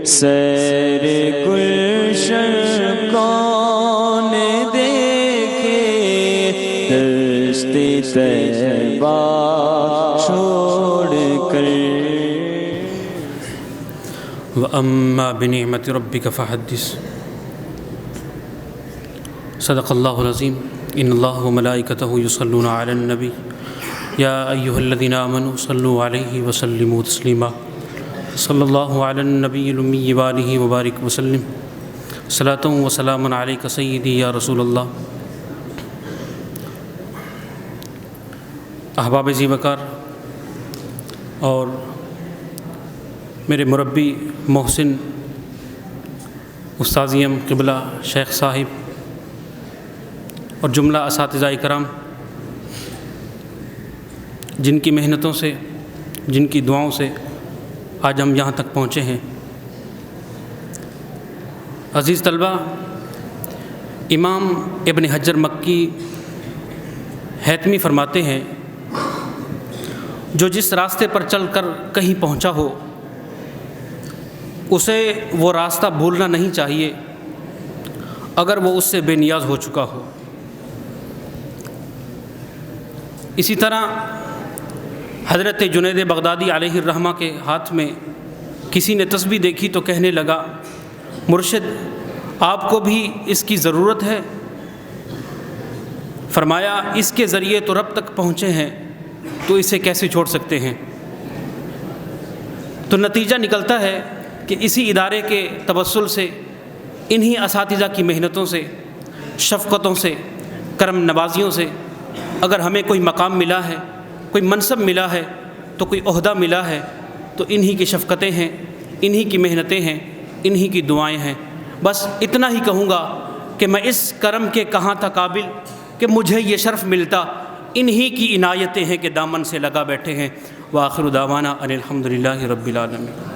سیر گلشن کون دیکھے دشت طیبہ چھوڑ کر۔ وَأَمَّا بِنِعْمَةِ رَبِّكَ فَحَدِّثْ۔ صدق اللہ العظیم۔ ان اللہ وملائکتہ یصلون علی النبی یا ایھا الذین آمنوا صلوا علیہ وسلموا تسلیما۔ صلی اللہ علی النبی الامی وآلہ وبارک وسلم۔ صلاۃ و سلام علیک سیدی یا رسول اللہ۔ احباب ذی وقار اور میرے مربی محسن استاذیم قبلہ شیخ صاحب اور جملہ اساتذہ کرام، جن کی محنتوں سے، جن کی دعاؤں سے آج ہم یہاں تک پہنچے ہیں۔ عزیز طلبہ، امام ابن حجر مکی حتمی فرماتے ہیں، جو جس راستے پر چل کر کہیں پہنچا ہو اسے وہ راستہ بھولنا نہیں چاہیے اگر وہ اس سے بے نیاز ہو چکا ہو۔ اسی طرح حضرت جنید بغدادی علیہ الرحمہ کے ہاتھ میں کسی نے تسبیح دیکھی تو کہنے لگا، مرشد آپ کو بھی اس کی ضرورت ہے؟ فرمایا، اس کے ذریعے تو رب تک پہنچے ہیں تو اسے کیسے چھوڑ سکتے ہیں؟ تو نتیجہ نکلتا ہے کہ اسی ادارے کے توسل سے، انہی اساتذہ کی محنتوں سے، شفقتوں سے، کرم نوازیوں سے اگر ہمیں کوئی مقام ملا ہے، کوئی منصب ملا ہے، تو کوئی عہدہ ملا ہے، تو انہی کی شفقتیں ہیں، انہی کی محنتیں ہیں، انہی کی دعائیں ہیں۔ بس اتنا ہی کہوں گا کہ میں اس کرم کے کہاں تھا قابل کہ مجھے یہ شرف ملتا، انہی کی عنایتیں ہیں کہ دامن سے لگا بیٹھے ہیں۔ وآخر دعوانا ان الحمد للہ رب العالمین۔